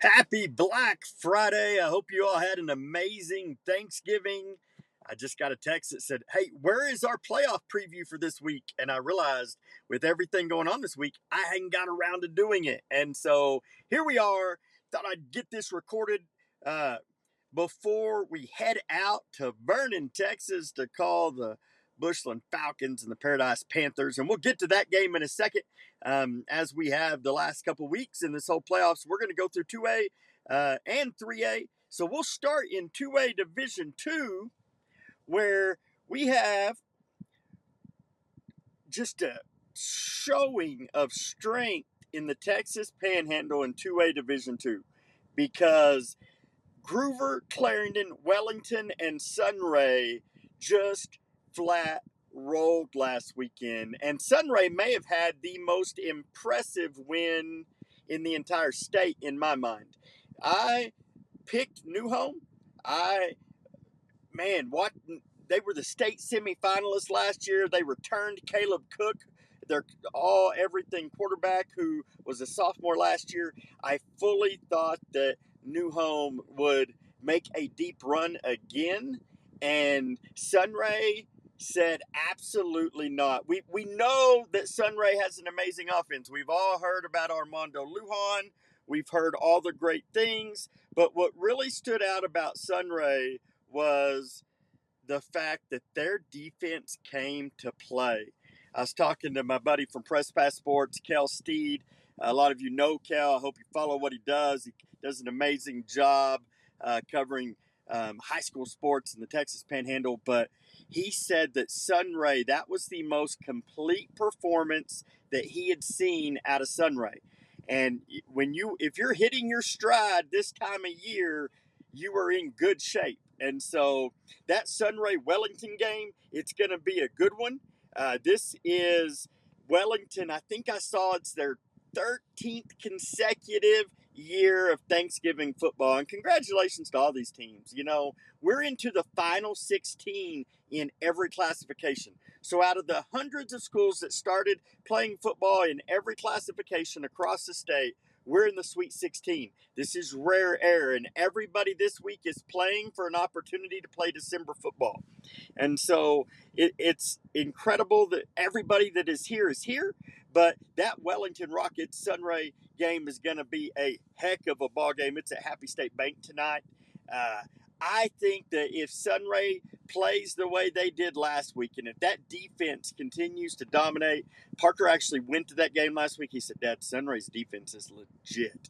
Happy Black Friday. I hope you all had an amazing Thanksgiving. I just got a text that said, "Hey, where is our playoff preview for this week?" And I realized with everything going on this week, I hadn't got around to doing it. And so here we are. Thought I'd get this recorded uh, before we head out to Vernon, Texas to call the Bushland Falcons and the Paradise Panthers. And we'll get to that game in a second. As we have the last couple weeks in this whole playoffs, we're going to go through 2A and 3A. So we'll start in 2A Division 2, where we have just a showing of strength in the Texas Panhandle in 2A Division 2, because Groover, Clarendon, Wellington, and Sunray just flat rolled last weekend. And Sunray may have had the most impressive win in the entire state in my mind. I picked New Home. What they were the state semifinalists last year. They returned Caleb Cook, their everything quarterback, who was a sophomore last year. I fully thought that New Home would make a deep run again, and Sunray said absolutely not. We know that Sunray has an amazing offense. We've all heard about Armando Lujan. We've heard all the great things, but what really stood out about Sunray was the fact that their defense came to play. I was talking to my buddy from Press Pass Sports, Kel Steed. A lot of you know Kel. I hope you follow what he does. He does an amazing job covering high school sports in the Texas Panhandle. But he said that Sunray, that was the most complete performance that he had seen out of Sunray. And if you're hitting your stride this time of year, you are in good shape. And so that Sunray Wellington game, it's going to be a good one. This is Wellington. I think I saw it's their 13th consecutive year of Thanksgiving football. And congratulations to all these teams. You know, we're into the final 16 in every classification. So out of the hundreds of schools that started playing football in every classification across the state, we're in the Sweet 16. This is rare air, and everybody this week is playing for an opportunity to play December football. And so it's incredible that everybody that is here, but that Wellington Rockets Sunray game is going to be a heck of a ball game. It's at Happy State Bank tonight. I think that if Sunray plays the way they did last week, and if that defense continues to dominate, Parker actually went to that game last week. He said, "Dad, Sunray's defense is legit."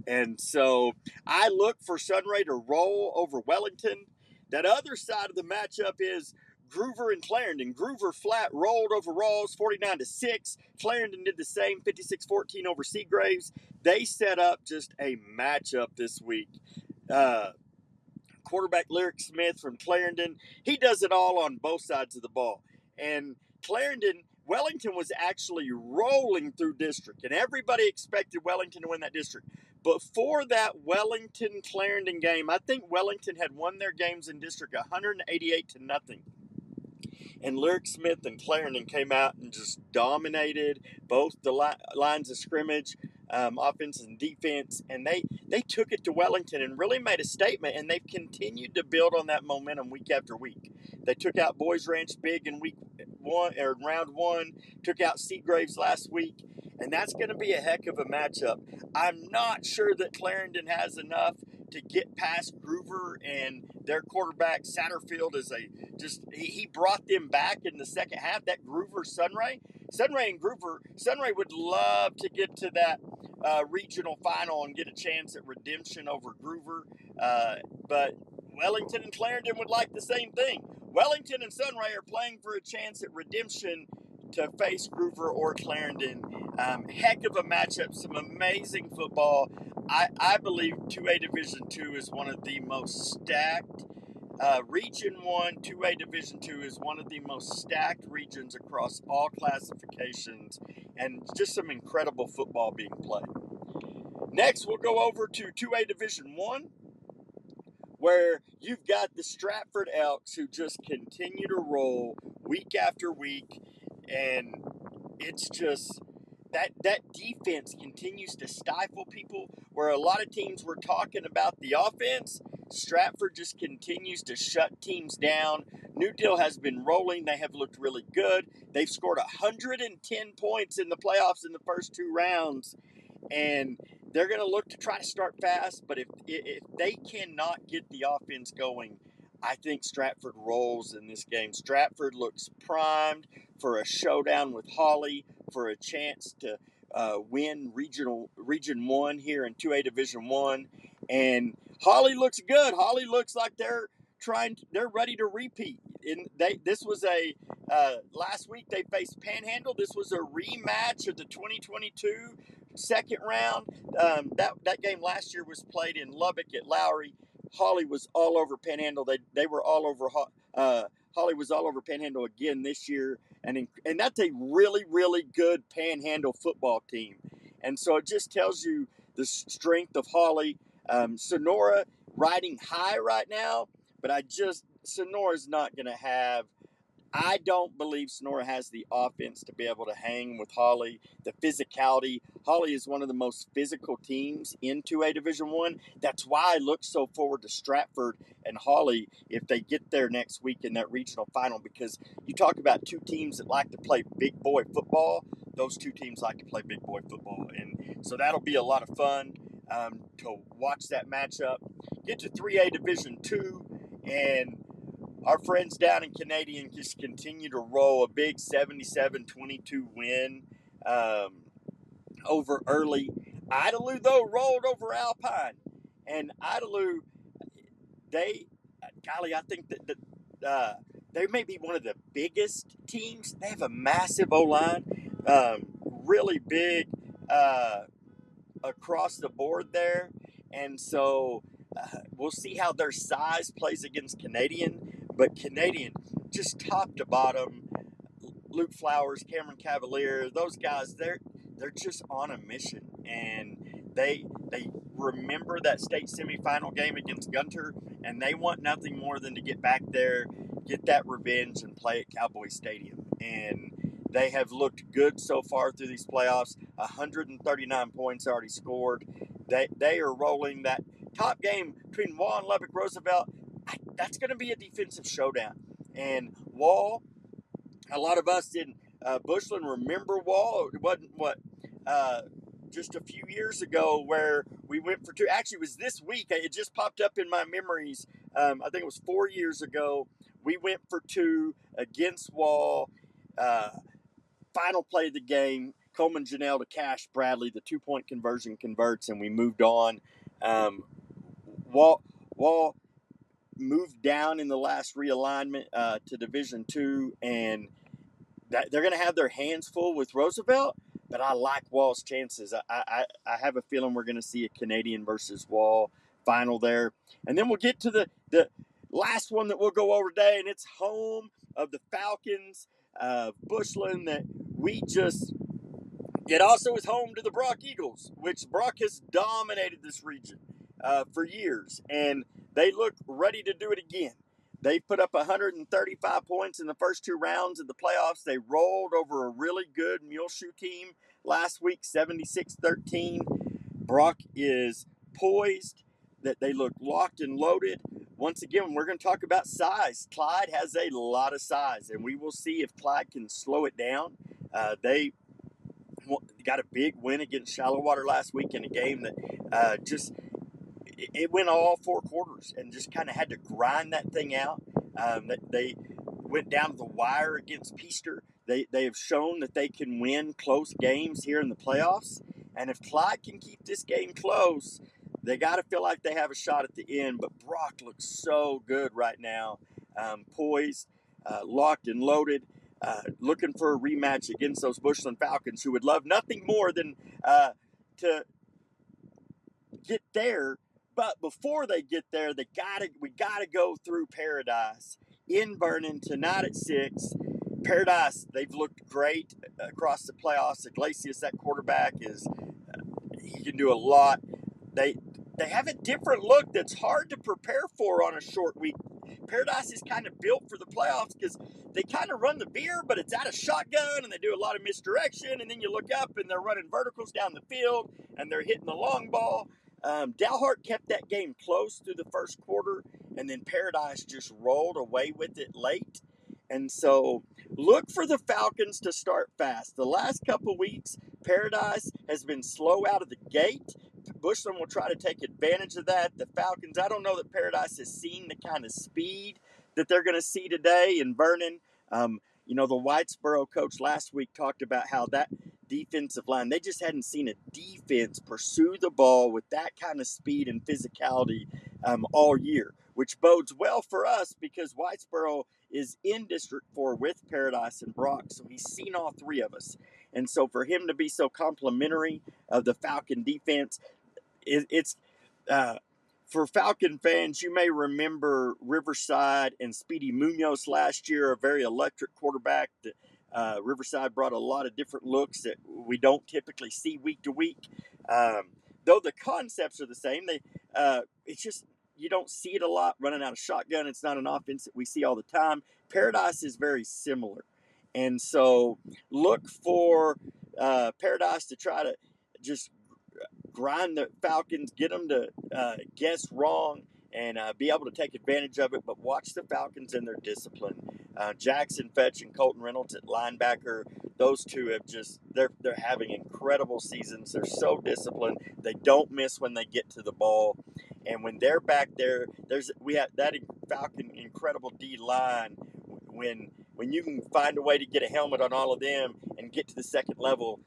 And so I look for Sunray to roll over Wellington. That other side of the matchup is Groover and Clarendon. Groover flat rolled over Rawls 49-6. Clarendon did the same, 56-14 over Seagraves. They set up just a matchup this week. Quarterback Lyric Smith from Clarendon, he does it all on both sides of the ball. And Wellington was actually rolling through district, and everybody expected Wellington to win that district. Before that Wellington-Clarendon game, I think Wellington had won their games in district 188-0. And Lyric Smith and Clarendon came out and just dominated both the lines of scrimmage, offense and defense, and they took it to Wellington and really made a statement, and they've continued to build on that momentum week after week. They took out Boys Ranch big in round one, took out Seagraves last week, and that's going to be a heck of a matchup. I'm not sure that Clarendon has enough to get past Groover, and their quarterback Satterfield he brought them back in the second half. That Groover Sunray and Groover, Sunray would love to get to that regional final and get a chance at redemption over Groover, but Wellington and Clarendon would like the same thing. Wellington and Sunray are playing for a chance at redemption to face Groover or Clarendon. Heck of a matchup, some amazing football. I believe 2A Division 2 is one of the most stacked. Region 1, 2A Division 2 is one of the most stacked regions across all classifications, and just some incredible football being played. Next, we'll go over to 2A Division 1, where you've got the Stratford Elks, who just continue to roll week after week, and it's just that defense continues to stifle people. Where a lot of teams were talking about the offense, Stratford just continues to shut teams down. New Deal has been rolling. They have looked really good. They've scored 110 points in the playoffs in the first 2 rounds, and they're going to look to try to start fast. But if they cannot get the offense going, I think Stratford rolls in this game. Stratford looks primed for a showdown with Holly for a chance to win Region 1 here in 2A Division 1. And Holly looks good. Holly looks like they're ready to repeat. This was a last week they faced Panhandle. This was a rematch of the 2022 second round. That game last year was played in Lubbock at Lowry. Holly was all over Panhandle. They were all over. Holly was all over Panhandle again this year, and that's a really, really good Panhandle football team. And so it just tells you the strength of Holly. Sonora riding high right now, but Sonora's not going to have. I don't believe Sonora has the offense to be able to hang with Holly. The physicality. Holly is one of the most physical teams in 2A Division 1. That's why I look so forward to Stratford and Holly if they get there next week in that regional final, because you talk about two teams that like to play big boy football. Those two teams like to play big boy football. And so that'll be a lot of fun to watch that matchup. Get to 3A Division 2, and our friends down in Canadian just continue to roll a big 77-22 win over Early. Idalou, though, rolled over Alpine. And Idalou, I think that they may be one of the biggest teams. They have a massive O-line, really big across the board there. And so we'll see how their size plays against Canadian. But Canadian, just top to bottom, Luke Flowers, Cameron Cavalier, those guys, they're just on a mission, and they remember that state semifinal game against Gunter, and they want nothing more than to get back there, get that revenge, and play at Cowboy Stadium. And they have looked good so far through these playoffs. 139 points already scored. They are rolling. That top game between Wall and Lubbock Roosevelt, that's going to be a defensive showdown. And Wall, a lot of us in Bushland remember Wall. It wasn't just a few years ago where we went for two. Actually, it was this week. It just popped up in my memories. I think it was 4 years ago. We went for two against Wall. Final play of the game, Coleman Janelle to Cash Bradley. The 2-point conversion converts, and we moved on. Wall moved down in the last realignment to Division 2, and they're going to have their hands full with Roosevelt, but I like Wall's chances. I have a feeling we're going to see a Canadian versus Wall final there. And then we'll get to the last one that we'll go over today, and it's home of the Falcons, Bushland, that it also is home to the Brock Eagles, which Brock has dominated this region for years, and they look ready to do it again. They put up 135 points in the first 2 rounds of the playoffs. They rolled over a really good Muleshoe team last week, 76-13. Brock is poised, that they look locked and loaded. Once again, we're going to talk about size. Clyde has a lot of size, and we will see if Clyde can slow it down. They got a big win against Shallowater last week in a game that it went all 4 quarters and just kind of had to grind that thing out. They went down to the wire against Peaster. They have shown that they can win close games here in the playoffs. And if Clyde can keep this game close, they got to feel like they have a shot at the end. But Brock looks so good right now, poised, locked and loaded, looking for a rematch against those Bushland Falcons, who would love nothing more than to get there. But before they get there, we gotta go through Paradise in Vernon tonight at 6. Paradise, they've looked great across the playoffs. Iglesias, that quarterback, he can do a lot. They have a different look that's hard to prepare for on a short week Paradise is kind of built for the playoffs because they kind of run the beer, but it's out of shotgun, and they do a lot of misdirection, and then you look up, and they're running verticals down the field, and they're hitting the long ball. Dalhart kept that game close through the first quarter, and then Paradise just rolled away with it late. And so look for the Falcons to start fast. The last couple weeks, Paradise has been slow out of the gate. Bushland will try to take advantage of that. The Falcons, I don't know that Paradise has seen the kind of speed that they're going to see today in Vernon. The Whitesboro coach last week talked about how that defensive line, they just hadn't seen a defense pursue the ball with that kind of speed and physicality all year, which bodes well for us because Whitesboro is in District 4 with Paradise and Brock, so he's seen all three of us. And so for him to be so complimentary of the Falcon defense, it's for Falcon fans, you may remember Riverside and Speedy Munoz last year, a very electric quarterback that Riverside brought a lot of different looks that we don't typically see week to week. Though the concepts are the same, it's just you don't see it a lot running out of shotgun. It's not an offense that we see all the time. Paradise is very similar. And so look for Paradise to try to just grind the Falcons, get them to guess wrong, and be able to take advantage of it. But watch the Falcons and their discipline. Jackson Fetch and Colton Reynolds at linebacker, those two have they're having incredible seasons. They're so disciplined. They don't miss when they get to the ball. And when they're back there, we have that Falcon incredible D line. When you can find a way to get a helmet on all of them and get to the second level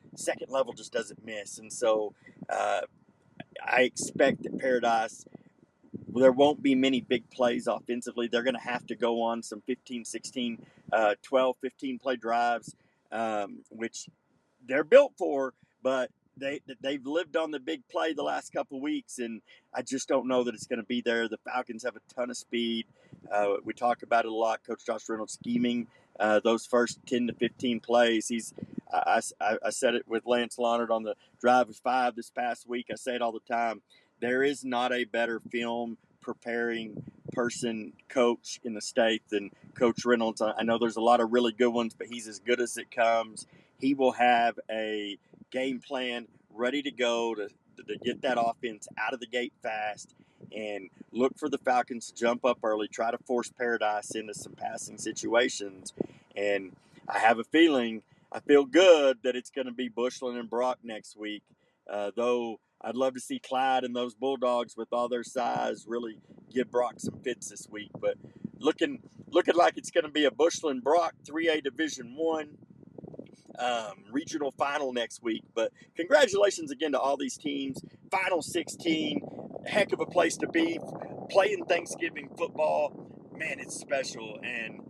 just doesn't miss. And so I expect that Paradise, there won't be many big plays offensively. They're going to have to go on some 15, 16, 12, 15 play drives, which they're built for, but they've lived on the big play the last couple of weeks, and I just don't know that it's going to be there. The Falcons have a ton of speed. We talk about it a lot. Coach Josh Reynolds scheming those first 10 to 15 plays. I said it with Lance Leonard on the Drive of 5 this past week. I say it all the time. There is not a better film preparing coach in the state than Coach Reynolds. I know there's a lot of really good ones, but he's as good as it comes. He will have a game plan ready to go to get that offense out of the gate fast and look for the Falcons to jump up early, try to force Paradise into some passing situations. And I have a feeling, I feel good that it's going to be Bushland and Brock next week, though I'd love to see Clyde and those Bulldogs with all their size really give Brock some fits this week. But looking like it's going to be a Bushland Brock 3A Division 1 regional final next week. But congratulations again to all these teams. Final 16, heck of a place to be. Playing Thanksgiving football, man, it's special. And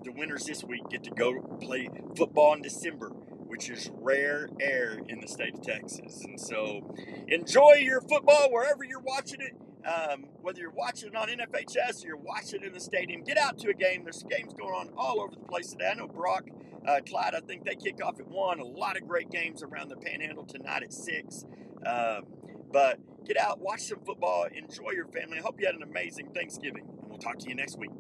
the winners this week get to go play football in December, which is rare air in the state of Texas. And so enjoy your football wherever you're watching it. Whether you're watching it on NFHS or you're watching it in the stadium, get out to a game. There's games going on all over the place today. I know Brock, Clyde, I think they kick off at 1. A lot of great games around the Panhandle tonight at 6. But get out, watch some football, enjoy your family. I hope you had an amazing Thanksgiving, and we'll talk to you next week.